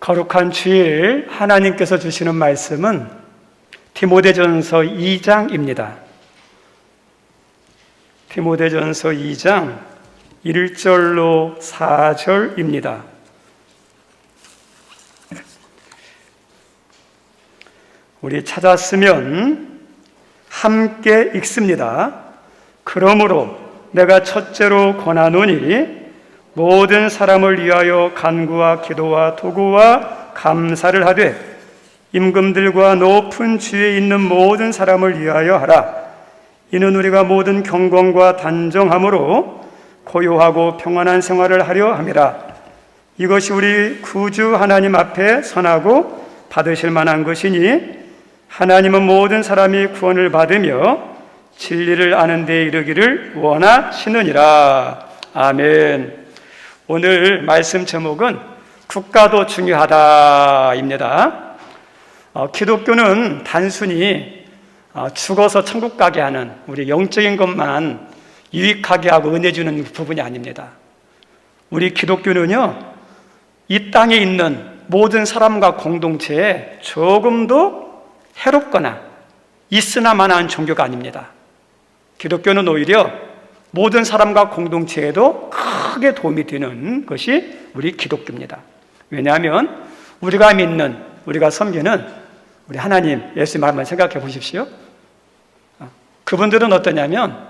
거룩한 주일 하나님께서 주시는 말씀은 디모데전서 2장입니다. 디모데전서 2장 1절로 4절입니다. 우리 찾았으면 함께 읽습니다. 그러므로 내가 첫째로 권하노니 모든 사람을 위하여 간구와 기도와 도구와 감사를 하되 임금들과 높은 지위에 있는 모든 사람을 위하여 하라. 이는 우리가 모든 경건과 단정함으로 고요하고 평안한 생활을 하려 함이라. 이것이 우리 구주 하나님 앞에 선하고 받으실 만한 것이니 하나님은 모든 사람이 구원을 받으며 진리를 아는 데 이르기를 원하시느니라. 아멘. 오늘 말씀 제목은 국가도 중요하다입니다. 기독교는 단순히 죽어서 천국 가게 하는 우리 영적인 것만 유익하게 하고 은혜 주는 부분이 아닙니다. 우리 기독교는요, 이 땅에 있는 모든 사람과 공동체에 조금도 해롭거나 있으나마나한 종교가 아닙니다. 기독교는 오히려 모든 사람과 공동체에도 크게 도움이 되는 것이 우리 기독교입니다. 왜냐하면 우리가 믿는, 우리가 섬기는 우리 하나님, 예수님 한번 생각해 보십시오. 그분들은 어떠냐면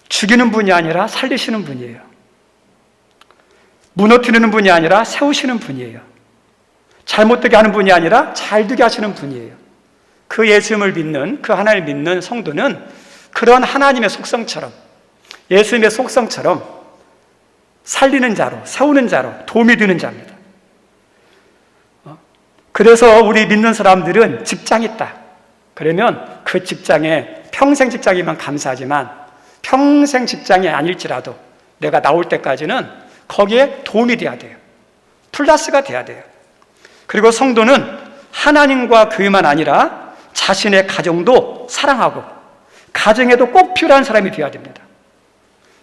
죽이는 분이 아니라 살리시는 분이에요. 무너뜨리는 분이 아니라 세우시는 분이에요. 잘못되게 하는 분이 아니라 잘되게 하시는 분이에요. 그 예수님을 믿는, 그 하나님을 믿는 성도는 그런 하나님의 속성처럼, 예수님의 속성처럼 살리는 자로, 세우는 자로, 도움이 되는 자입니다. 그래서 우리 믿는 사람들은 직장이 있다. 그러면 그 직장에 평생 직장이면 감사하지만 평생 직장이 아닐지라도 내가 나올 때까지는 거기에 도움이 돼야 돼요. 플러스가 돼야 돼요. 그리고 성도는 하나님과 교회만 아니라 자신의 가정도 사랑하고 가정에도 꼭 필요한 사람이 되어야 됩니다.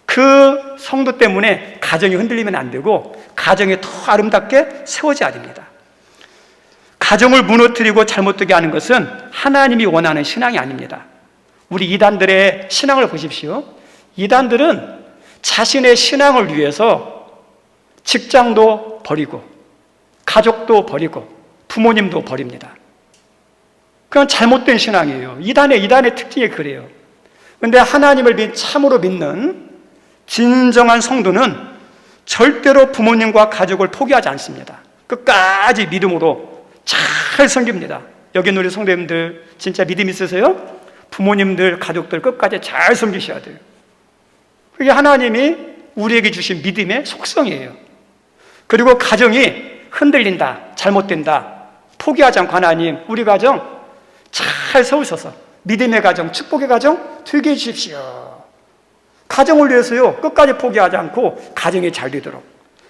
그 성도 때문에 가정이 흔들리면 안 되고 가정이 더 아름답게 세워져야 됩니다. 가정을 무너뜨리고 잘못되게 하는 것은 하나님이 원하는 신앙이 아닙니다. 우리 이단들의 신앙을 보십시오. 이단들은 자신의 신앙을 위해서 직장도 버리고 가족도 버리고 부모님도 버립니다. 그건 잘못된 신앙이에요. 이단의 특징이 그래요. 그런데 하나님을 참으로 믿는 진정한 성도는 절대로 부모님과 가족을 포기하지 않습니다. 끝까지 믿음으로 잘 섬깁니다. 여기 우리 성도님들 진짜 믿음 있으세요? 부모님들, 가족들 끝까지 잘 섬기셔야 돼요. 그게 하나님이 우리에게 주신 믿음의 속성이에요. 그리고 가정이 흔들린다, 잘못된다, 포기하지 않고 하나님, 우리 가정 잘 세우셔서 믿음의 가정, 축복의 가정 되게 해주십시오. 가정을 위해서요, 끝까지 포기하지 않고 가정이 잘 되도록.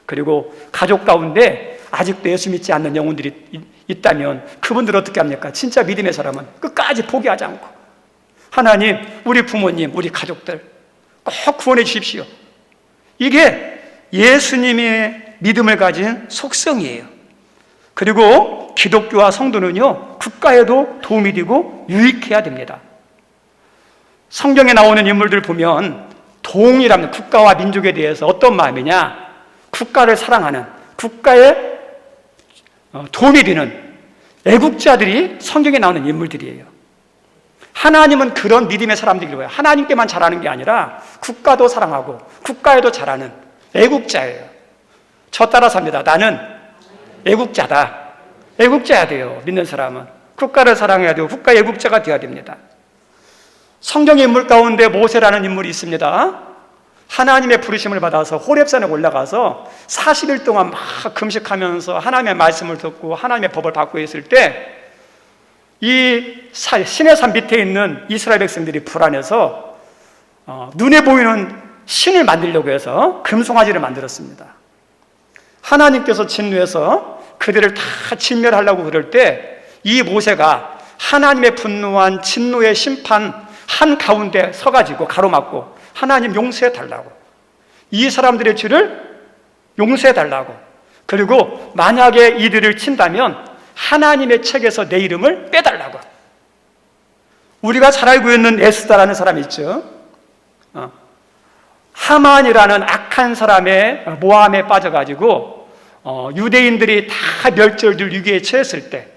그리고 가족 가운데 아직도 예수 믿지 않는 영혼들이 있다면 그분들 어떻게 합니까? 진짜 믿음의 사람은 끝까지 포기하지 않고 하나님, 우리 부모님, 우리 가족들 꼭 구원해 주십시오. 이게 예수님의 믿음을 가진 속성이에요. 그리고 기독교와 성도는요, 국가에도 도움이 되고 유익해야 됩니다. 성경에 나오는 인물들 보면 동일한 국가와 민족에 대해서 어떤 마음이냐? 국가를 사랑하는, 국가에 도움이 되는 애국자들이 성경에 나오는 인물들이에요. 하나님은 그런 믿음의 사람들이고요. 하나님께만 잘하는 게 아니라 국가도 사랑하고 국가에도 잘하는 애국자예요. 저 따라 삽니다. 나는 애국자다. 애국자야 돼요. 믿는 사람은 국가를 사랑해야 되고 국가의 애국자가 되어야 됩니다. 성경의 인물 가운데 모세라는 인물이 있습니다. 하나님의 부르심을 받아서 호렙산에 올라가서 40일 동안 막 금식하면서 하나님의 말씀을 듣고 하나님의 법을 받고 있을 때 이 신의 산 밑에 있는 이스라엘 백성들이 불안해서 눈에 보이는 신을 만들려고 해서 금송아지를 만들었습니다. 하나님께서 진노해서 그들을 다 진멸하려고 그럴 때 이 모세가 하나님의 분노한 진노의 심판 한가운데 서가지고 가로막고 하나님 용서해 달라고, 이 사람들의 죄를 용서해 달라고, 그리고 만약에 이들을 친다면 하나님의 책에서 내 이름을 빼달라고. 우리가 잘 알고 있는 에스더라는 사람이 있죠. 하만이라는 악한 사람의 모함에 빠져가지고 유대인들이 다 멸절될 위기에 처했을 때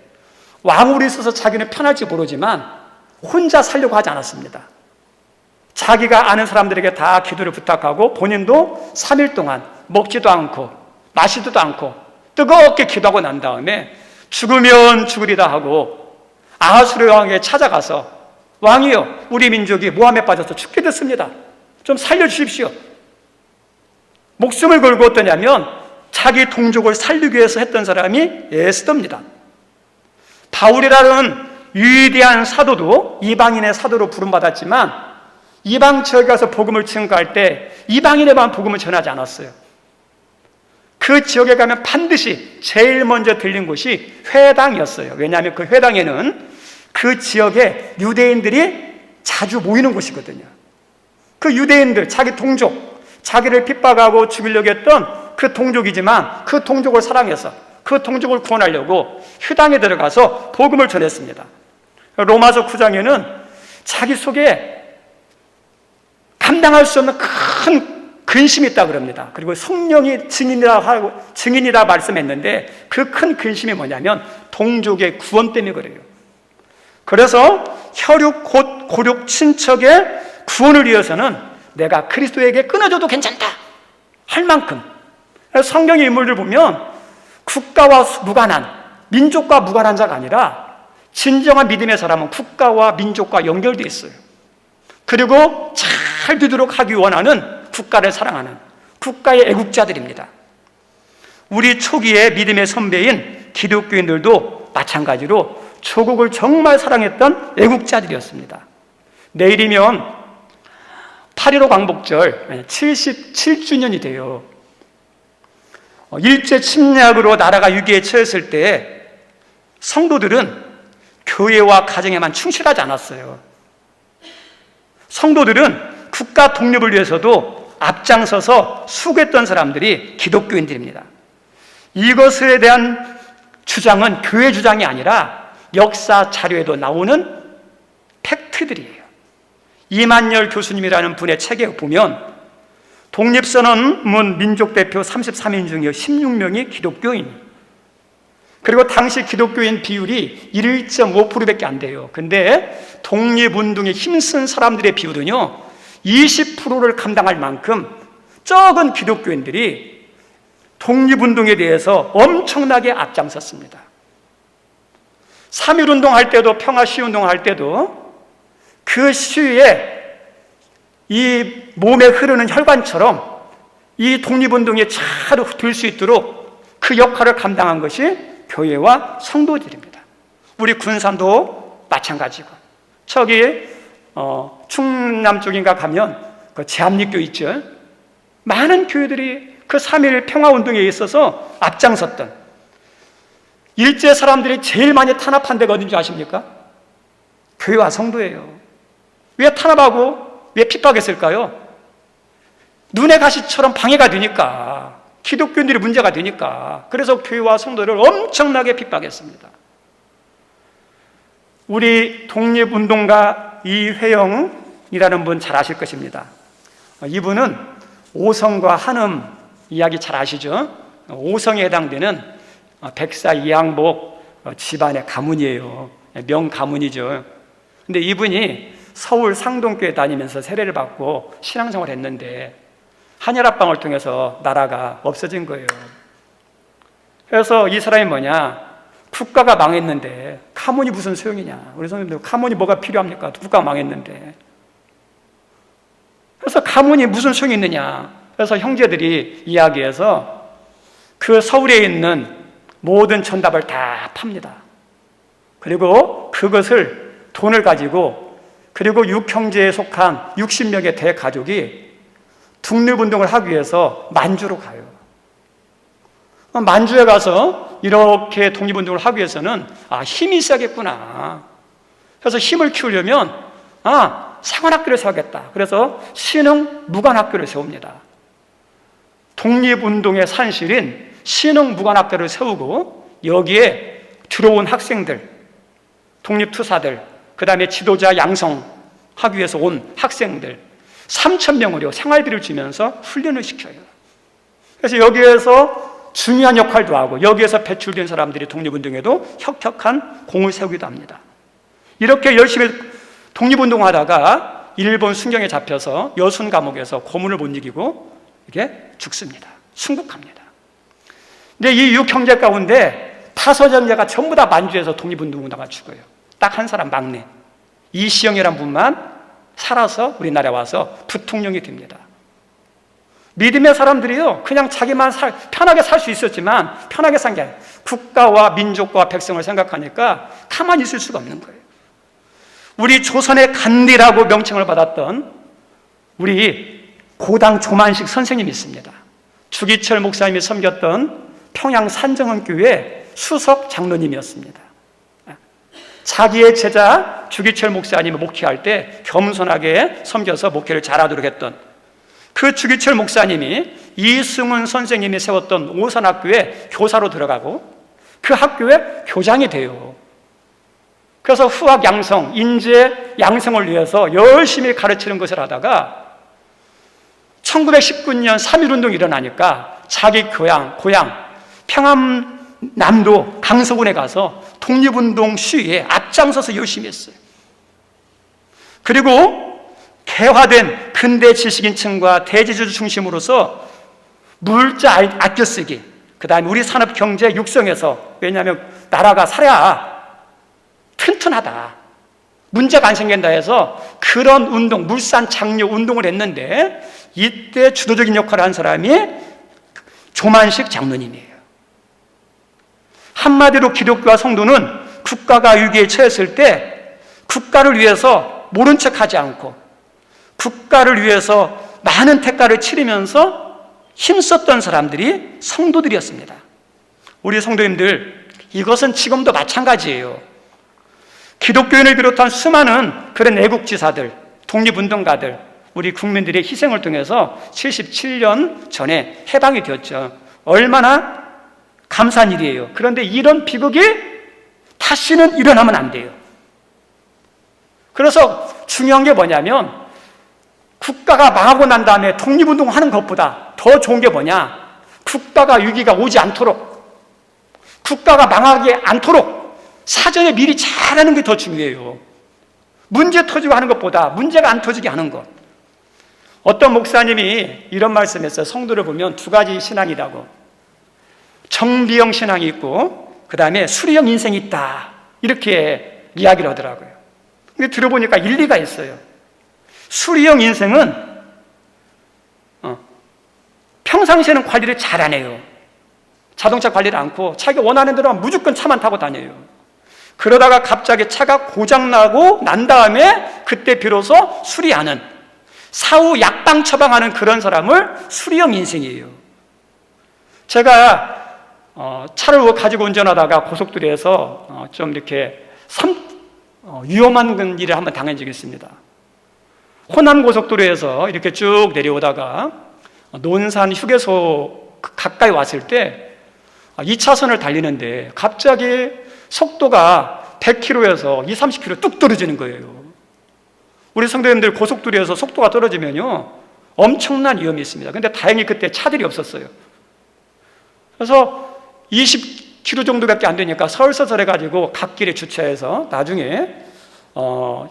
왕으로 있어서 자기는 편할지 모르지만 혼자 살려고 하지 않았습니다. 자기가 아는 사람들에게 다 기도를 부탁하고 본인도 3일 동안 먹지도 않고 마시지도 않고 뜨겁게 기도하고 난 다음에 죽으면 죽으리다 하고 아하수르 왕에게 찾아가서 왕이여, 우리 민족이 모함에 빠져서 죽게 됐습니다. 좀 살려주십시오. 목숨을 걸고 어떠냐면 자기 동족을 살리기 위해서 했던 사람이 에스더입니다. 바울이라는 위대한 사도도 이방인의 사도로 부름받았지만 이방 지역에 가서 복음을 증거할 때 이방인에만 복음을 전하지 않았어요. 그 지역에 가면 반드시 제일 먼저 들린 곳이 회당이었어요. 왜냐하면 그 회당에는 그 지역에 유대인들이 자주 모이는 곳이거든요. 그 유대인들, 자기 동족, 자기를 핍박하고 죽이려고 했던 그 동족이지만 그 동족을 사랑해서 그 동족을 구원하려고 회당에 들어가서 복음을 전했습니다. 로마서 9장에는 자기 속에 감당할 수 없는 큰 근심이 있다고 그럽니다. 그리고 성령이 증인이라 말씀했는데 그 큰 근심이 뭐냐면 동족의 구원 때문에 그래요. 그래서 혈육 곧 고륙 친척의 구원을 위해서는 내가 그리스도에게 끊어져도 괜찮다 할 만큼, 성경의 인물들 보면 국가와 무관한, 민족과 무관한 자가 아니라 진정한 믿음의 사람은 국가와 민족과 연결되어 있어요. 그리고 잘 되도록 하기 원하는 국가를 사랑하는 국가의 애국자들입니다. 우리 초기의 믿음의 선배인 기독교인들도 마찬가지로 조국을 정말 사랑했던 애국자들이었습니다. 내일이면 8.15 광복절 77주년이 돼요. 일제 침략으로 나라가 위기에 처했을 때 성도들은 교회와 가정에만 충실하지 않았어요. 성도들은 국가 독립을 위해서도 앞장서서 수고했던 사람들이 기독교인들입니다. 이것에 대한 주장은 교회 주장이 아니라 역사 자료에도 나오는 팩트들이에요. 이만열 교수님이라는 분의 책에 보면 독립선언문 민족대표 33인 중에 16명이 기독교인, 그리고 당시 기독교인 비율이 1.5%밖에 안 돼요. 근데 독립운동에 힘쓴 사람들의 비율은요 20%를 감당할 만큼 적은 기독교인들이 독립운동에 대해서 엄청나게 앞장섰습니다. 3.1운동 할 때도, 평화시운동 할 때도 그 시위에 이 몸에 흐르는 혈관처럼 이 독립운동에 잘 될 수 있도록 그 역할을 감당한 것이 교회와 성도들입니다. 우리 군산도 마찬가지고, 저기 충남 쪽인가 가면 그 제합리교 있죠. 많은 교회들이 그 3.1 평화운동에 있어서 앞장섰던, 일제 사람들이 제일 많이 탄압한 데가 어딘지 아십니까? 교회와 성도예요. 왜 탄압하고 왜 핍박했을까요? 눈의 가시처럼 방해가 되니까, 기독교인들이 문제가 되니까. 그래서 교회와 성도를 엄청나게 핍박했습니다. 우리 독립운동가 이회영이라는 분 잘 아실 것입니다. 이분은 오성과 한음 이야기 잘 아시죠? 오성에 해당되는 백사 이항복 집안의 가문이에요. 명가문이죠. 근데 이분이 서울 상동교회 다니면서 세례를 받고 신앙생활을 했는데 한혈압방을 통해서 나라가 없어진 거예요. 그래서 이 사람이 뭐냐, 국가가 망했는데 가문이 무슨 소용이냐. 우리 선생님들 가문이 뭐가 필요합니까? 국가가 망했는데. 그래서 가문이 무슨 소용이 있느냐. 그래서 형제들이 이야기해서 그 서울에 있는 모든 전답을 다 팝니다. 그리고 그것을 돈을 가지고, 그리고 6형제에 속한 60명의 대가족이 독립운동을 하기 위해서 만주로 가요. 만주에 가서 이렇게 독립운동을 하기 위해서는 힘이 있어야겠구나. 그래서 힘을 키우려면 상원학교를 세우겠다. 그래서 신흥 무관학교를 세웁니다. 독립운동의 산실인 신흥무관학교를 세우고 여기에 들어온 학생들, 독립투사들, 그 다음에 지도자 양성하기 위해서 온 학생들 3,000명으로 생활비를 주면서 훈련을 시켜요. 그래서 여기에서 중요한 역할도 하고 여기에서 배출된 사람들이 독립운동에도 혁혁한 공을 세우기도 합니다. 이렇게 열심히 독립운동하다가 일본 순경에 잡혀서 여순 감옥에서 고문을 못 이기고 이게 죽습니다. 순국합니다. 근데 이 6형제 가운데 5형제가 전부 다 만주에서 독립운동하다가 죽어요. 딱 한 사람 막내 이시영이라는 분만 살아서 우리나라에 와서 부통령이 됩니다. 믿음의 사람들이요 그냥 자기만 편하게 살 수 있었지만 편하게 산 게 아니에요. 국가와 민족과 백성을 생각하니까 가만히 있을 수가 없는 거예요. 우리 조선의 간디라고 명칭을 받았던 우리 고당 조만식 선생님이 있습니다. 주기철 목사님이 섬겼던 평양 산정원교회 수석 장로님이었습니다. 자기의 제자 주기철 목사님을 목회할 때 겸손하게 섬겨서 목회를 잘하도록 했던 그 주기철 목사님이 이승훈 선생님이 세웠던 오산학교에 교사로 들어가고 그 학교에 교장이 돼요. 그래서 후학 양성, 인재 양성을 위해서 열심히 가르치는 것을 하다가 1919년 3.1운동이 일어나니까 자기 고향 평안남도 강서군에 가서 독립운동 시위에 앞장서서 열심히 했어요. 그리고 개화된 근대 지식인층과 대지주주 중심으로서 물자 아껴쓰기, 그 다음에 우리 산업 경제 육성에서, 왜냐하면 나라가 살아야 튼튼하다, 문제가 안 생긴다 해서 그런 운동, 물산 장려 운동을 했는데 이때 주도적인 역할을 한 사람이 조만식 장로님이에요. 한마디로 기독교와 성도는 국가가 위기에 처했을 때 국가를 위해서 모른 척하지 않고 국가를 위해서 많은 대가를 치르면서 힘썼던 사람들이 성도들이었습니다. 우리 성도님들, 이것은 지금도 마찬가지예요. 기독교인을 비롯한 수많은 그런 애국지사들, 독립운동가들, 우리 국민들의 희생을 통해서 77년 전에 해방이 되었죠. 얼마나 감사한 일이에요. 그런데 이런 비극이 다시는 일어나면 안 돼요. 그래서 중요한 게 뭐냐면 국가가 망하고 난 다음에 독립운동하는 것보다 더 좋은 게 뭐냐, 국가가 위기가 오지 않도록, 국가가 망하지 않도록 사전에 미리 잘하는 게 더 중요해요. 문제 터지고 하는 것보다 문제가 안 터지게 하는 것. 어떤 목사님이 이런 말씀했어요. 성도를 보면 두 가지 신앙이라고. 정비형 신앙이 있고 그 다음에 수리형 인생이 있다, 이렇게 이야기를 하더라고요. 근데 들어보니까 일리가 있어요. 수리형 인생은 평상시에는 관리를 잘 안 해요. 자동차 관리를 않고 자기가 원하는 대로 무조건 차만 타고 다녀요. 그러다가 갑자기 차가 고장나고 난 다음에 그때 비로소 수리하는, 사후 약방 처방하는 그런 사람을 수리형 인생이에요. 제가 차를 가지고 운전하다가 고속도로에서 좀 이렇게 위험한 일을 한번 당한 적이 있습니다. 호남 고속도로에서 이렇게 쭉 내려오다가 논산 휴게소 가까이 왔을 때 2차선을 달리는데 갑자기 속도가 100km에서 20, 30km 뚝 떨어지는 거예요. 우리 성도님들, 고속도로에서 속도가 떨어지면요 엄청난 위험이 있습니다. 근데 다행히 그때 차들이 없었어요. 그래서 20km 정도밖에 안 되니까 설서설해가지고 갓길에 주차해서 나중에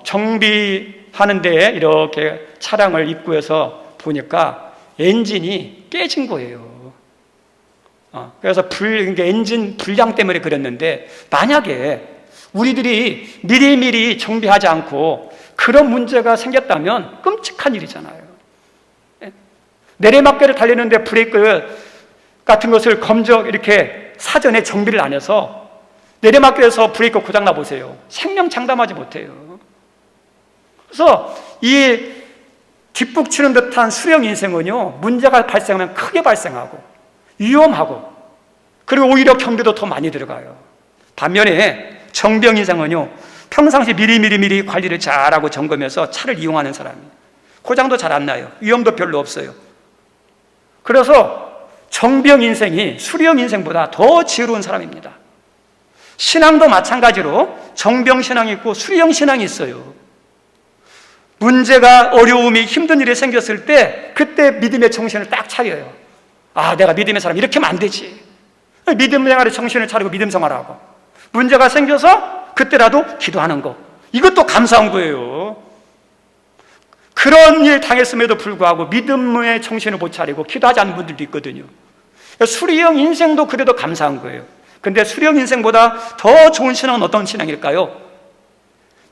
정비하는 데에 이렇게 차량을 입구에서 보니까 엔진이 깨진 거예요. 그래서 엔진 불량 때문에 그랬는데, 만약에 우리들이 미리미리 정비하지 않고 그런 문제가 생겼다면 끔찍한 일이잖아요. 내리막길을 달리는데 브레이크 같은 것을 이렇게 사전에 정비를 안 해서 내리막길에서 브레이크 고장나 보세요. 생명 장담하지 못해요. 그래서 이 뒷북치는 듯한 수령 인생은요, 문제가 발생하면 크게 발생하고 위험하고, 그리고 오히려 경비도 더 많이 들어가요. 반면에 정병 인생은요, 평상시 미리 관리를 잘하고 점검해서 차를 이용하는 사람이에요. 고장도 잘 안 나요. 위험도 별로 없어요. 그래서 정병 인생이 수령 인생보다 더 지혜로운 사람입니다. 신앙도 마찬가지로 정병 신앙이 있고 수령 신앙이 있어요. 문제가 어려움이 힘든 일이 생겼을 때 그때 믿음의 정신을 딱 차려요. 아, 내가 믿음의 사람 이렇게 하면 안 되지. 믿음 생활에 정신을 차리고 믿음 생활하고, 문제가 생겨서 그때라도 기도하는 거, 이것도 감사한 거예요. 그런 일 당했음에도 불구하고 믿음의 정신을 못 차리고 기도하지 않는 분들도 있거든요. 수리형 인생도 그래도 감사한 거예요. 근데 수리형 인생보다 더 좋은 신앙은 어떤 신앙일까요?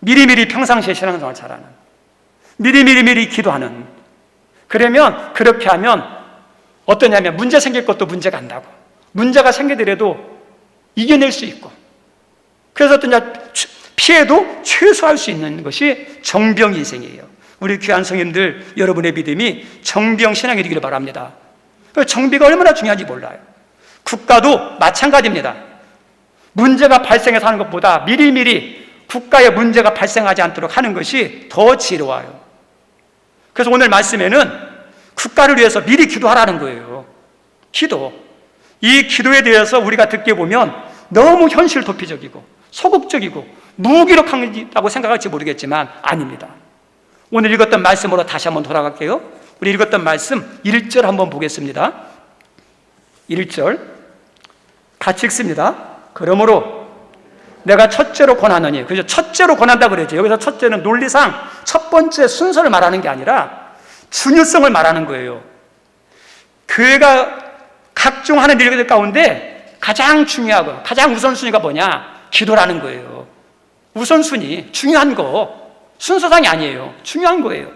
미리미리 평상시에 신앙생활 잘하는, 미리미리 기도하는. 그러면, 그렇게 하면 어떠냐면 문제 생길 것도 문제가 안 나고, 문제가 생기더라도 이겨낼 수 있고, 그래서 어떠냐, 피해도 최소화할 수 있는 것이 정병 인생이에요. 우리 귀한 성인들, 여러분의 믿음이 정병 신앙이 되기를 바랍니다. 정비가 얼마나 중요한지 몰라요. 국가도 마찬가지입니다. 문제가 발생해서 하는 것보다 미리미리 국가에 문제가 발생하지 않도록 하는 것이 더 지혜로워요. 그래서 오늘 말씀에는 국가를 위해서 미리 기도하라는 거예요. 기도. 이 기도에 대해서 우리가 듣게 보면 너무 현실 도피적이고 소극적이고 무기력하다고 생각할지 모르겠지만 아닙니다. 오늘 읽었던 말씀으로 다시 한번 돌아갈게요. 우리 읽었던 말씀 1절 한번 보겠습니다. 1절 같이 읽습니다. 그러므로 내가 첫째로 권하노니, 그죠? 첫째로 권한다 그랬죠. 여기서 첫째는 논리상 첫 번째 순서를 말하는 게 아니라 중요성을 말하는 거예요. 교회가 각종 하는 일들 가운데 가장 중요하고 가장 우선순위가 뭐냐? 기도라는 거예요. 우선순위, 중요한 거, 순서상이 아니에요. 중요한 거예요.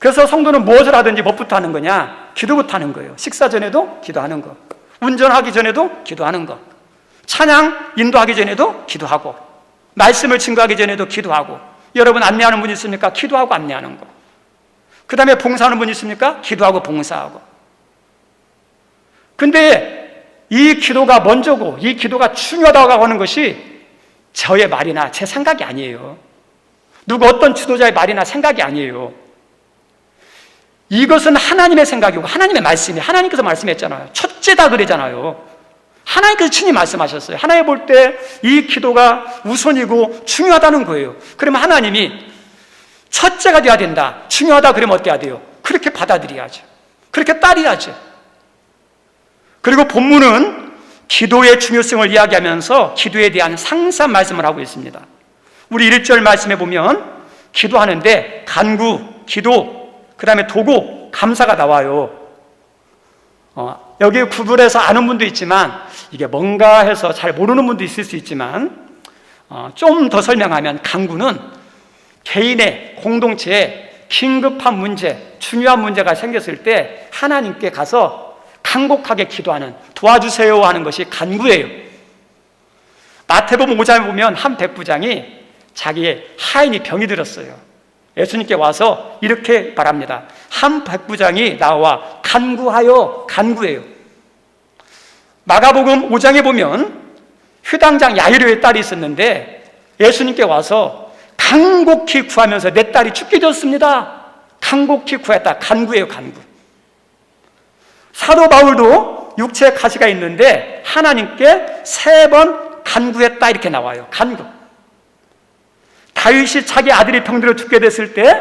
그래서 성도는 무엇을 하든지 뭐부터 하는 거냐? 기도부터 하는 거예요. 식사 전에도 기도하는 거, 운전하기 전에도 기도하는 거, 찬양 인도하기 전에도 기도하고, 말씀을 증거하기 전에도 기도하고. 여러분 안내하는 분 있습니까? 기도하고 안내하는 거. 그 다음에 봉사하는 분 있습니까? 기도하고 봉사하고. 근데 이 기도가 먼저고 이 기도가 중요하다고 하는 것이 저의 말이나 제 생각이 아니에요. 누구 어떤 지도자의 말이나 생각이 아니에요. 이것은 하나님의 생각이고 하나님의 말씀이, 하나님께서 말씀했잖아요. 첫째다 그러잖아요. 하나님께서 친히 말씀하셨어요. 하나님 볼 때 이 기도가 우선이고 중요하다는 거예요. 그러면 하나님이 첫째가 돼야 된다, 중요하다 그러면 어때야 돼요? 그렇게 받아들여야죠. 그렇게 따라야죠. 그리고 본문은 기도의 중요성을 이야기하면서 기도에 대한 상세한 말씀을 하고 있습니다. 우리 1절 말씀에 보면 기도하는데 간구, 기도, 그 다음에 도구, 감사가 나와요. 여기 구글에서 아는 분도 있지만 이게 뭔가 해서 잘 모르는 분도 있을 수 있지만 좀 더 설명하면 간구는 개인의 공동체에 긴급한 문제, 중요한 문제가 생겼을 때 하나님께 가서 간곡하게 기도하는, 도와주세요 하는 것이 간구예요. 마태복음 5장에 보면 한 백부장이 자기의 하인이 병이 들었어요. 예수님께 와서 이렇게 말합니다. 한 백부장이 나와 간구하여, 간구해요. 마가복음 5장에 보면 휴당장 야이로의 딸이 있었는데 예수님께 와서 간곡히 구하면서 내 딸이 죽게 되었습니다. 간곡히 구했다. 간구예요, 간구. 사도 바울도 육체에 가시가 있는데 하나님께 3번 간구했다 이렇게 나와요. 간구. 다윗이 자기 아들이 병들어 죽게 됐을 때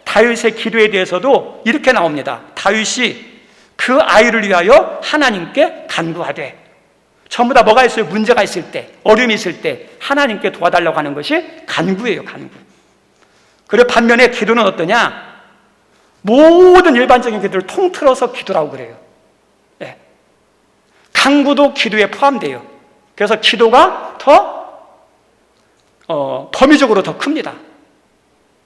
다윗의 기도에 대해서도 이렇게 나옵니다. 다윗이 그 아이를 위하여 하나님께 간구하되. 전부 다 뭐가 있어요? 문제가 있을 때, 어려움이 있을 때 하나님께 도와달라고 하는 것이 간구예요, 간구. 그리고 반면에 기도는 어떠냐? 모든 일반적인 기도를 통틀어서 기도라고 그래요. 네. 간구도 기도에 포함돼요. 그래서 기도가 더 범위적으로 더 큽니다.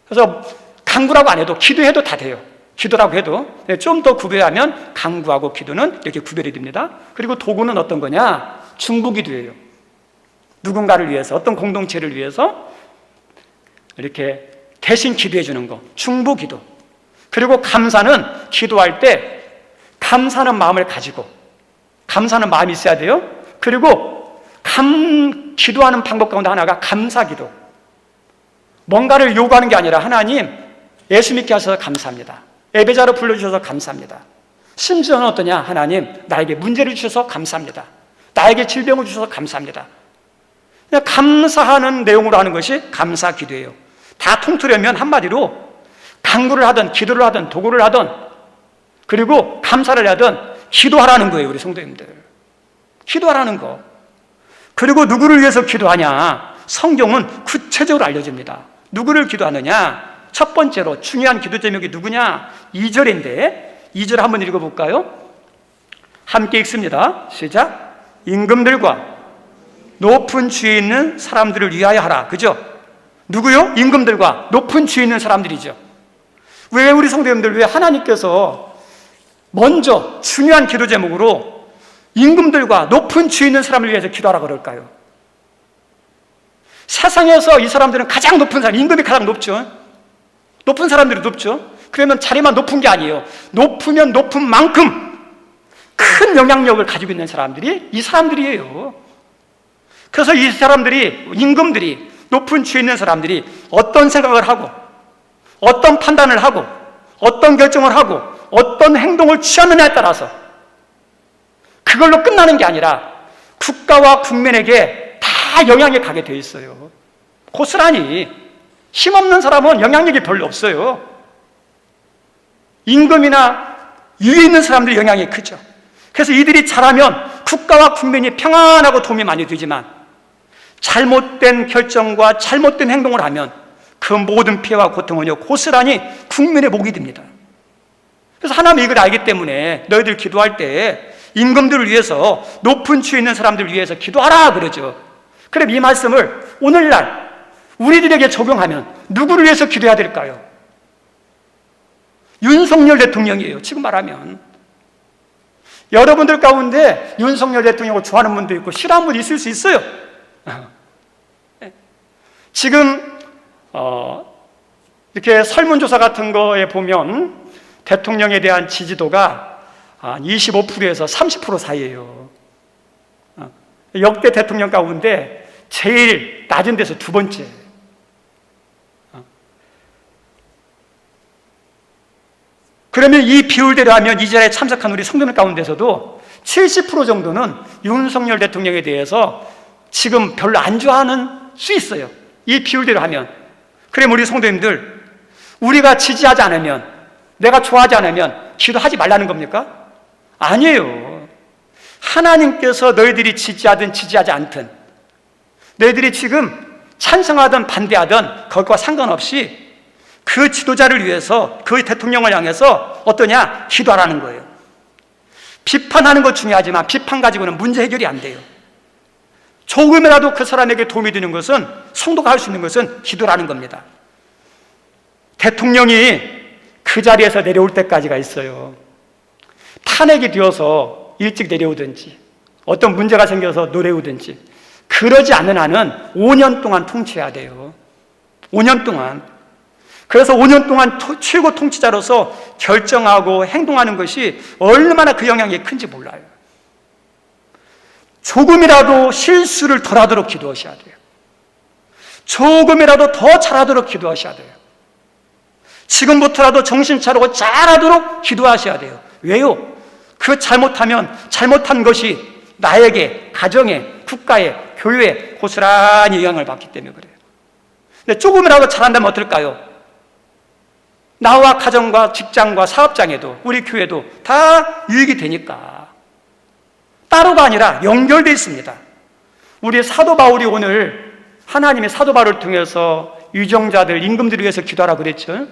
그래서 간구라고 안 해도 기도해도 다 돼요. 기도라고 해도 좀 더 구별하면 간구하고 기도는 이렇게 구별이 됩니다. 그리고 도구는 어떤 거냐? 중보기도예요. 누군가를 위해서, 어떤 공동체를 위해서 이렇게 대신 기도해 주는 거, 중보기도. 그리고 감사는 기도할 때 감사하는 마음을 가지고, 감사하는 마음이 있어야 돼요. 그리고 기도하는 방법 가운데 하나가 감사기도. 뭔가를 요구하는 게 아니라 하나님, 예수 믿게 하셔서 감사합니다. 예배자로 불러주셔서 감사합니다. 심지어는 어떠냐? 하나님, 나에게 문제를 주셔서 감사합니다. 나에게 질병을 주셔서 감사합니다. 그냥 감사하는 내용으로 하는 것이 감사 기도예요. 다 통틀으면 한마디로 간구를 하든 기도를 하든 도구를 하든 그리고 감사를 하든 기도하라는 거예요. 우리 성도님들, 기도하라는 거. 그리고 누구를 위해서 기도하냐? 성경은 구체적으로 알려줍니다. 누구를 기도하느냐? 첫 번째로 중요한 기도 제목이 누구냐? 2절인데 2절 한번 읽어볼까요? 함께 읽습니다. 시작. 임금들과 높은 지위 있는 사람들을 위하여 하라. 그죠? 누구요? 임금들과 높은 지위 있는 사람들이죠. 왜 우리 성도님들, 왜 하나님께서 먼저 중요한 기도 제목으로 임금들과 높은 지위 있는 사람을 위해서 기도하라 그럴까요? 세상에서 이 사람들은 가장 높은 사람, 임금이 가장 높죠. 높은 사람들이 높죠. 그러면 자리만 높은 게 아니에요. 높으면 높은 만큼 큰 영향력을 가지고 있는 사람들이 이 사람들이에요. 그래서 이 사람들이, 임금들이, 높은 지위에 있는 사람들이 어떤 생각을 하고 어떤 판단을 하고 어떤 결정을 하고 어떤 행동을 취하느냐에 따라서 그걸로 끝나는 게 아니라 국가와 국민에게 다 영향이 가게 돼 있어요. 고스란히. 힘없는 사람은 영향력이 별로 없어요. 임금이나 위에 있는 사람들이 영향이 크죠. 그래서 이들이 잘하면 국가와 국민이 평안하고 도움이 많이 되지만 잘못된 결정과 잘못된 행동을 하면 그 모든 피해와 고통은요 고스란히 국민의 목이 됩니다. 그래서 하나님이 이걸 알기 때문에 너희들 기도할 때 임금들을 위해서, 높은 지위에 있는 사람들을 위해서 기도하라 그러죠. 그럼 이 말씀을 오늘날 우리들에게 적용하면 누구를 위해서 기도해야 될까요? 윤석열 대통령이에요. 지금 말하면 여러분들 가운데 윤석열 대통령을 좋아하는 분도 있고 싫어하는 분도 있을 수 있어요. 지금 이렇게 설문조사 같은 거에 보면 대통령에 대한 지지도가 25%에서 30% 사이예요. 역대 대통령 가운데 제일 낮은 데서 두 번째. 그러면 이 비율대로 하면 이 자리에 참석한 우리 성도들 가운데서도 70% 정도는 윤석열 대통령에 대해서 지금 별로 안 좋아하는 수 있어요. 이 비율대로 하면. 그럼 우리 성도님들, 우리가 지지하지 않으면, 내가 좋아하지 않으면 기도하지 말라는 겁니까? 아니에요. 하나님께서 너희들이 지지하든 지지하지 않든, 너희들이 지금 찬성하든 반대하든 그것과 상관없이 그 지도자를 위해서, 그 대통령을 향해서 어떠냐? 기도하라는 거예요. 비판하는 것 중요하지만 비판 가지고는 문제 해결이 안 돼요. 조금이라도 그 사람에게 도움이 되는 것은, 성도가 할 수 있는 것은 기도라는 겁니다. 대통령이 그 자리에서 내려올 때까지가 있어요. 탄핵이 되어서 일찍 내려오든지 어떤 문제가 생겨서 노래우든지, 그러지 않는 한은 5년 동안 통치해야 돼요. 5년 동안. 그래서 5년 동안 최고 통치자로서 결정하고 행동하는 것이 얼마나 그 영향이 큰지 몰라요. 조금이라도 실수를 덜 하도록 기도하셔야 돼요. 조금이라도 더 잘하도록 기도하셔야 돼요. 지금부터라도 정신 차리고 잘하도록 기도하셔야 돼요. 왜요? 그 잘못하면 잘못한 것이 나에게, 가정에, 국가에, 교회에 고스란히 영향을 받기 때문에 그래요. 근데 조금이라도 잘한다면 어떨까요? 나와 가정과 직장과 사업장에도, 우리 교회도 다 유익이 되니까. 따로가 아니라 연결되어 있습니다. 우리 사도 바울이 오늘 하나님의 사도 바울을 통해서 유정자들, 임금들을 위해서 기도하라 그랬죠.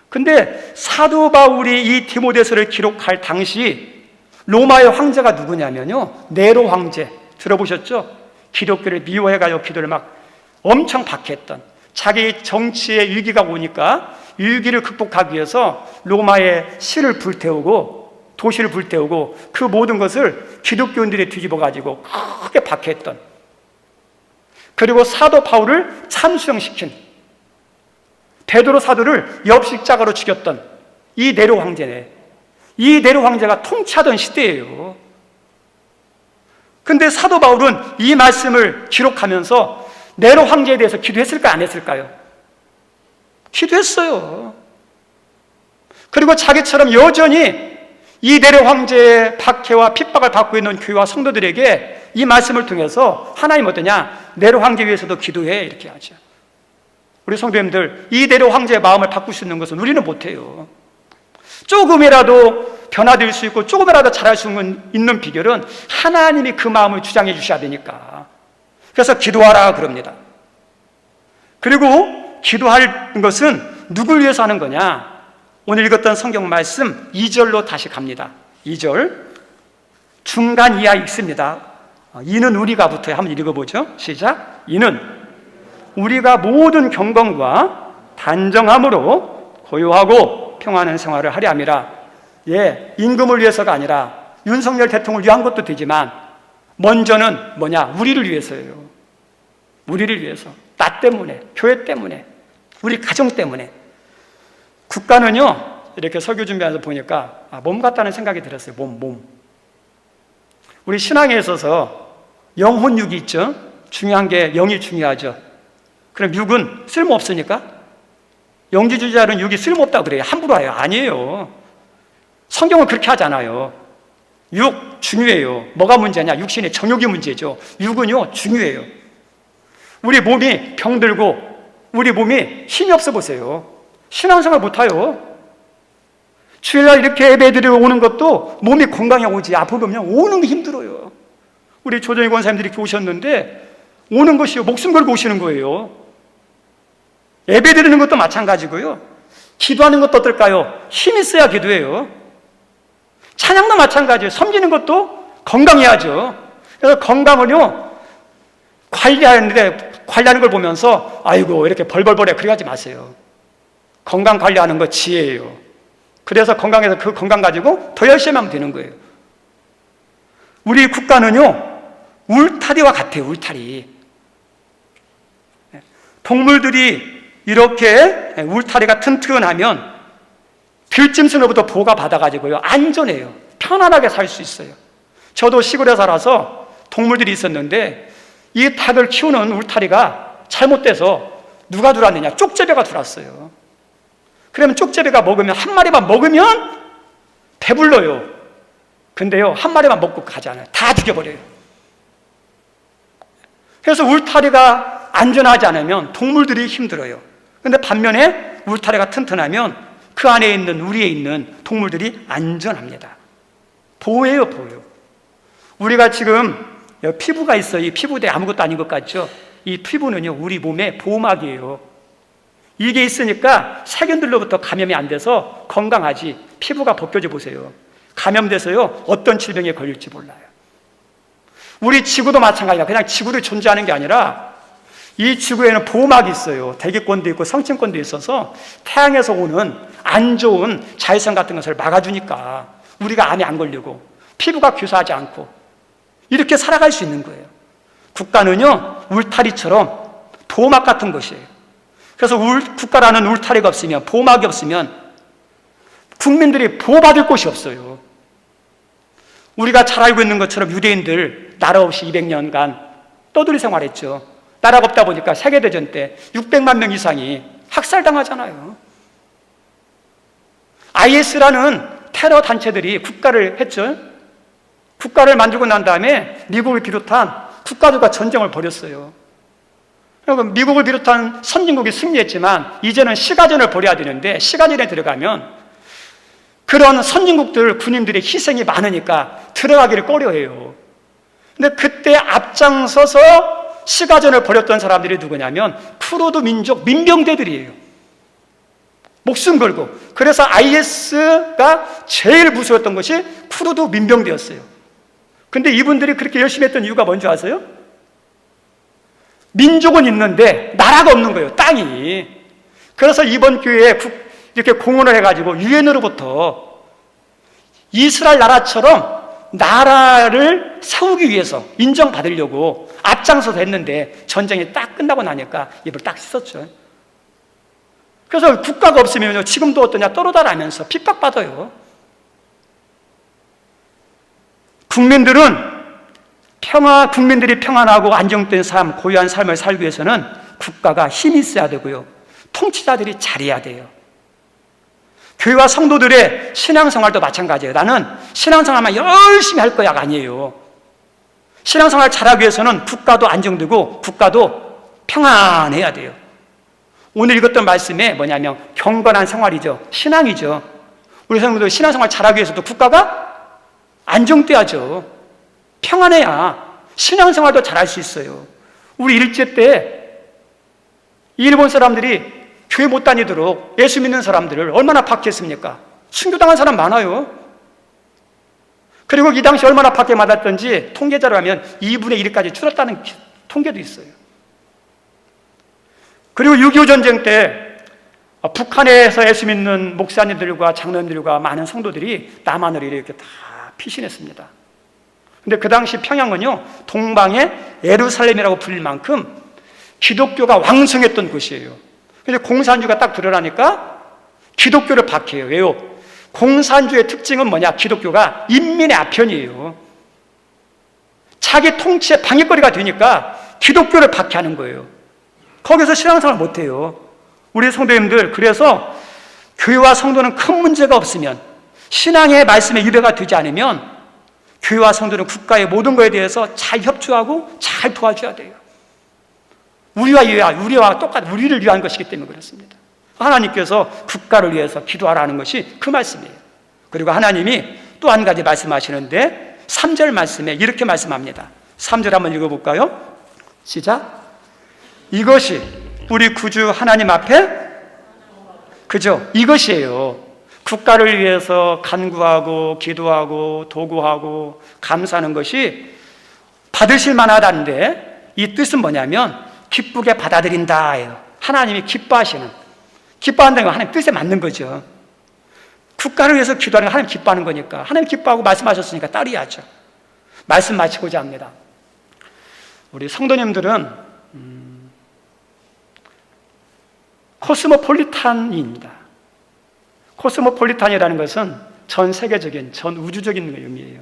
근데 사도 바울이 이 디모데서를 기록할 당시 로마의 황제가 누구냐면요, 네로 황제. 들어보셨죠? 기독교를 미워해가지고 기도를 막 엄청 박해했던, 자기 정치의 위기가 오니까 위기를 극복하기 위해서 로마의 시를 불태우고 도시를 불태우고 그 모든 것을 기독교인들이 뒤집어가지고 크게 박해했던, 그리고 사도 바울을 참수형시킨, 베드로 사도를 엽식작으로 죽였던 이 네로 황제네. 이 네로 황제가 통치하던 시대예요. 근데 사도 바울은 이 말씀을 기록하면서 네로 황제에 대해서 기도했을까요? 안 했을까요? 기도했어요. 그리고 자기처럼 여전히 이 네로 황제의 박해와 핍박을 받고 있는 교회와 성도들에게 이 말씀을 통해서 하나님 어떠냐? 네로 황제 위해서도 기도해, 이렇게 하죠. 우리 성도님들, 이 네로 황제의 마음을 바꿀 수 있는 것은 우리는 못해요. 조금이라도 변화될 수 있고 조금이라도 잘할 수 있는 비결은 하나님이 그 마음을 주장해 주셔야 되니까. 그래서 기도하라 그럽니다. 그리고 기도할 것은 누굴 위해서 하는 거냐? 오늘 읽었던 성경 말씀 2절로 다시 갑니다. 2절 중간 이하 읽습니다. 이는 우리가 부터요. 한번 읽어보죠. 시작. 이는 우리가 모든 경건과 단정함으로 고요하고 평안한 생활을 하려 함이라. 예, 임금을 위해서가 아니라 윤석열 대통령을 위한 것도 되지만 먼저는 뭐냐? 우리를 위해서예요. 우리를 위해서. 나 때문에, 교회 때문에, 우리 가정 때문에. 국가는요, 이렇게 설교 준비하면서 보니까 몸 같다는 생각이 들었어요. 몸. 우리 신앙에 있어서 영혼육이 있죠. 중요한 게 영이 중요하죠. 그럼 육은 쓸모없으니까? 영지주의자는 육이 쓸모없다고 그래요. 함부로 해요. 아니에요. 성경은 그렇게 하잖아요. 육 중요해요. 뭐가 문제냐? 육신의 정욕이 문제죠. 육은요 중요해요. 우리 몸이 병들고 우리 몸이 힘이 없어 보세요. 신앙생활 못해요. 주일날 이렇게 예배드리러 오는 것도 몸이 건강해 오지, 아프면 오는 게 힘들어요. 우리 조정희 권사님들이 이렇게 오셨는데 오는 것이요, 목숨 걸고 오시는 거예요. 예배드리는 것도 마찬가지고요, 기도하는 것도 어떨까요? 힘이 있어야 기도해요. 찬양도 마찬가지예요. 섬기는 것도 건강해야죠. 그래서 건강은요, 관리하는 걸 보면서 아이고 이렇게 벌벌벌해 그래 하지 마세요. 건강 관리하는 거 지혜예요. 그래서 건강해서 그 건강 가지고 더 열심히 하면 되는 거예요. 우리 국가는요 울타리와 같아요. 울타리. 동물들이 이렇게 울타리가 튼튼하면 들짐승으로부터 보호가 받아가지고요 안전해요. 편안하게 살 수 있어요. 저도 시골에 살아서 동물들이 있었는데 이 닭을 키우는 울타리가 잘못돼서 누가 들어왔느냐? 쪽제비가 들어왔어요. 그러면 쪽제비가 먹으면 한 마리만 먹으면 배불러요. 근데요 한 마리만 먹고 가잖아요. 다 죽여버려요. 그래서 울타리가 안전하지 않으면 동물들이 힘들어요. 근데 반면에 울타리가 튼튼하면 그 안에 있는 우리에 있는 동물들이 안전합니다. 보호해요. 보호요. 우리가 지금 피부가 있어요. 이 피부대 아무것도 아닌 것 같죠? 이 피부는요 우리 몸의 보호막이에요. 이게 있으니까 세균들로부터 감염이 안 돼서 건강하지. 피부가 벗겨져 보세요. 감염돼서요 어떤 질병에 걸릴지 몰라요. 우리 지구도 마찬가지다. 그냥 지구를 존재하는 게 아니라 이 지구에는 보호막이 있어요. 대기권도 있고 성층권도 있어서 태양에서 오는 안 좋은 자외선 같은 것을 막아주니까 우리가 암에 안 걸리고 피부가 괴사하지 않고 이렇게 살아갈 수 있는 거예요. 국가는요 울타리처럼 보호막 같은 것이에요. 그래서 국가라는 울타리가 없으면, 보호막이 없으면 국민들이 보호받을 곳이 없어요. 우리가 잘 알고 있는 것처럼 유대인들 나라 없이 200년간 떠돌이 생활했죠. 나라가 없다 보니까 세계대전 때 600만 명 이상이 학살당하잖아요. IS라는 테러 단체들이 국가를 했죠. 국가를 만들고 난 다음에 미국을 비롯한 국가들과 전쟁을 벌였어요. 미국을 비롯한 선진국이 승리했지만 이제는 시가전을 벌여야 되는데 시가전에 들어가면 그런 선진국들 군인들의 희생이 많으니까 들어가기를 꺼려해요. 근데 그때 앞장서서 시가전을 벌였던 사람들이 누구냐면 쿠르드 민족 민병대들이에요. 목숨 걸고. 그래서 IS가 제일 무서웠던 것이 쿠르드 민병대였어요. 근데 이분들이 그렇게 열심히 했던 이유가 뭔지 아세요? 민족은 있는데 나라가 없는 거예요. 땅이. 그래서 이번 교회에 이렇게 공헌을 해가지고 유엔으로부터 이스라엘 나라처럼 나라를 세우기 위해서 인정받으려고 앞장서서 했는데 전쟁이 딱 끝나고 나니까 입을 딱 씻었죠. 그래서 국가가 없으면 지금도 어떠냐 떨어다라면서 핍박받아요. 국민들이 평안하고 안정된 삶, 고유한 삶을 살기 위해서는 국가가 힘이 있어야 되고요. 통치자들이 잘해야 돼요. 교회와 성도들의 신앙생활도 마찬가지예요. 나는 신앙생활만 열심히 할 거야가 아니에요. 신앙생활 잘하기 위해서는 국가도 안정되고 국가도 평안해야 돼요. 오늘 읽었던 말씀에 뭐냐면 경건한 생활이죠. 신앙이죠. 우리 성도들 신앙생활 잘하기 위해서도 국가가 안정돼야죠. 평안해야 신앙생활도 잘할 수 있어요. 우리 일제 때 일본 사람들이 교회 못 다니도록 예수 믿는 사람들을 얼마나 박해했습니까? 순교당한 사람 많아요. 그리고 이 당시 얼마나 박해받았던지 통계자로 하면 2분의 1까지 줄었다는 통계도 있어요. 그리고 6.25 전쟁 때 북한에서 예수 믿는 목사님들과 장로님들과 많은 성도들이 남한으로 이렇게 다 피신했습니다. 근데 그 당시 평양은요, 동방의 예루살렘이라고 불릴 만큼 기독교가 왕성했던 곳이에요. 근데 공산주의가 딱 드러나니까 기독교를 박해해요. 왜요? 공산주의의 특징은 뭐냐? 기독교가 인민의 아편이에요. 자기 통치의 방해거리가 되니까 기독교를 박해하는 거예요. 거기서 신앙생활 못해요. 우리 성도님들, 그래서 교회와 성도는 큰 문제가 없으면, 신앙의 말씀에 유배가 되지 않으면 교회와 성도는 국가의 모든 것에 대해서 잘 협조하고 잘 도와줘야 돼요. 우리와 똑같은 우리를 위한 것이기 때문에 그렇습니다. 하나님께서 국가를 위해서 기도하라는 것이 그 말씀이에요. 그리고 하나님이 또 한 가지 말씀하시는데 3절 말씀에 이렇게 말씀합니다. 3절 한번 읽어볼까요? 시작. 이것이 우리 구주 하나님 앞에, 그죠? 이것이에요. 국가를 위해서 간구하고 기도하고 도구하고 감사하는 것이 받으실 만하다는데, 이 뜻은 뭐냐면 기쁘게 받아들인다예요. 하나님이 기뻐한다는 건 하나님 뜻에 맞는 거죠. 국가를 위해서 기도하는 건 하나님 기뻐하는 거니까, 하나님 기뻐하고 말씀하셨으니까 따르야죠. 말씀 마치고자 합니다. 우리 성도님들은 코스모폴리탄입니다. 코스모폴리탄이라는 것은 전 세계적인, 전 우주적인 의미예요.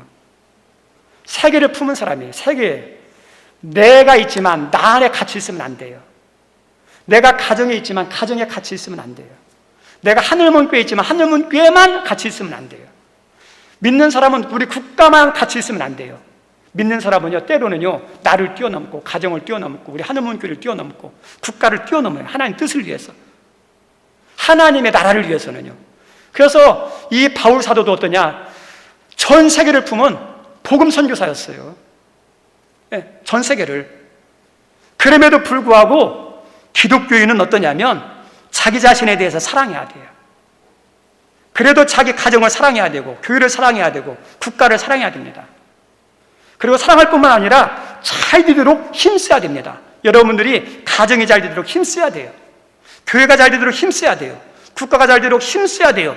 세계를 품은 사람이에요. 세계에 내가 있지만 나 안에 같이 있으면 안 돼요. 내가 가정에 있지만 가정에 같이 있으면 안 돼요. 내가 하늘문교에 있지만 하늘문교에만 같이 있으면 안 돼요. 믿는 사람은 우리 국가만 같이 있으면 안 돼요. 믿는 사람은요, 때로는요, 나를 뛰어넘고 가정을 뛰어넘고 우리 하늘문교를 뛰어넘고 국가를 뛰어넘어요. 하나님 뜻을 위해서, 하나님의 나라를 위해서는요. 그래서 이 바울 사도도 어떠냐? 전 세계를 품은 복음 선교사였어요. 네, 전 세계를. 그럼에도 불구하고 기독교인은 어떠냐면 자기 자신에 대해서 사랑해야 돼요. 그래도 자기 가정을 사랑해야 되고 교회를 사랑해야 되고 국가를 사랑해야 됩니다. 그리고 사랑할 뿐만 아니라 잘 되도록 힘써야 됩니다. 여러분들이 가정이 잘 되도록 힘써야 돼요. 교회가 잘 되도록 힘써야 돼요. 국가가 잘 되도록 힘써야 돼요.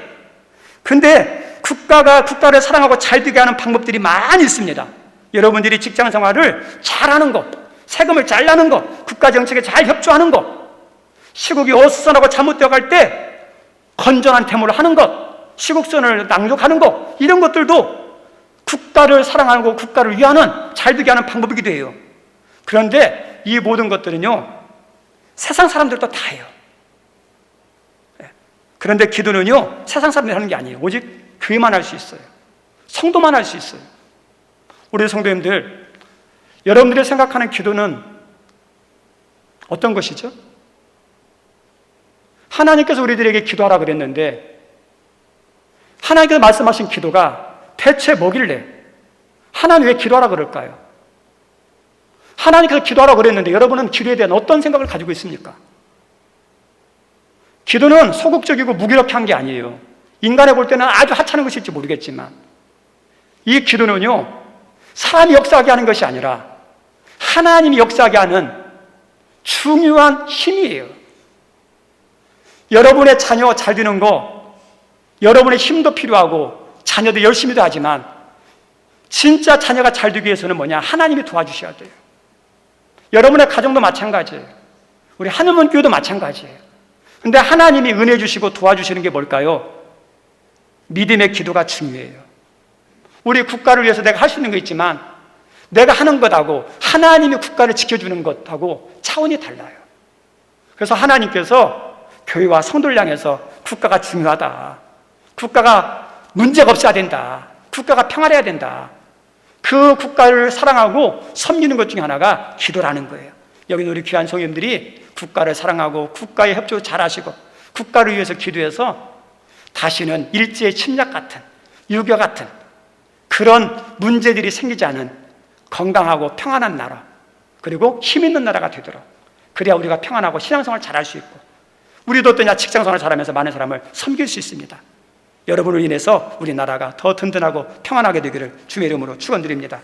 근데 국가를 사랑하고 잘 되게 하는 방법들이 많이 있습니다. 여러분들이 직장 생활을 잘하는 것, 세금을 잘 내는 것, 국가 정책에 잘 협조하는 것, 시국이 어수선하고 잘못되어 갈 때 건전한 태모를 하는 것, 시국선을 낭독하는 것, 이런 것들도 국가를 사랑하고 국가를 위하는, 잘 되게 하는 방법이기도 해요. 그런데 이 모든 것들은요, 세상 사람들도 다 해요. 그런데 기도는요, 세상 사람들이 하는 게 아니에요. 오직 교회만 할 수 있어요. 성도만 할 수 있어요. 우리 성도님들, 여러분들이 생각하는 기도는 어떤 것이죠? 하나님께서 우리들에게 기도하라 그랬는데 하나님께서 말씀하신 기도가 대체 뭐길래 하나님 왜 기도하라 그럴까요? 하나님께서 기도하라 그랬는데 여러분은 기도에 대한 어떤 생각을 가지고 있습니까? 기도는 소극적이고 무기력한 게 아니에요. 인간에 볼 때는 아주 하찮은 것일지 모르겠지만 이 기도는요, 사람이 역사하게 하는 것이 아니라 하나님이 역사하게 하는 중요한 힘이에요. 여러분의 자녀 잘 되는 거, 여러분의 힘도 필요하고 자녀도 열심히도 하지만 진짜 자녀가 잘 되기 위해서는 뭐냐? 하나님이 도와주셔야 돼요. 여러분의 가정도 마찬가지예요. 우리 하늘문 교회도 마찬가지예요. 근데 하나님이 은혜 주시고 도와주시는 게 뭘까요? 믿음의 기도가 중요해요. 우리 국가를 위해서 내가 할 수 있는 거 있지만 내가 하는 것하고 하나님이 국가를 지켜주는 것하고 차원이 달라요. 그래서 하나님께서 교회와 성도를 향해서 국가가 중요하다, 국가가 문제가 없어야 된다. 국가가 평안해야 된다. 그 국가를 사랑하고 섬기는 것 중에 하나가 기도라는 거예요. 여기는 우리 귀한 성도님들이 국가를 사랑하고 국가에 협조 잘하시고 국가를 위해서 기도해서 다시는 일제의 침략 같은, 유교 같은 그런 문제들이 생기지 않은 건강하고 평안한 나라, 그리고 힘 있는 나라가 되도록, 그래야 우리가 평안하고 신앙생활 잘할 수 있고 우리도 또 직장생활 잘하면서 많은 사람을 섬길 수 있습니다. 여러분을 인해서 우리나라가 더 든든하고 평안하게 되기를 주의 이름으로 축원드립니다.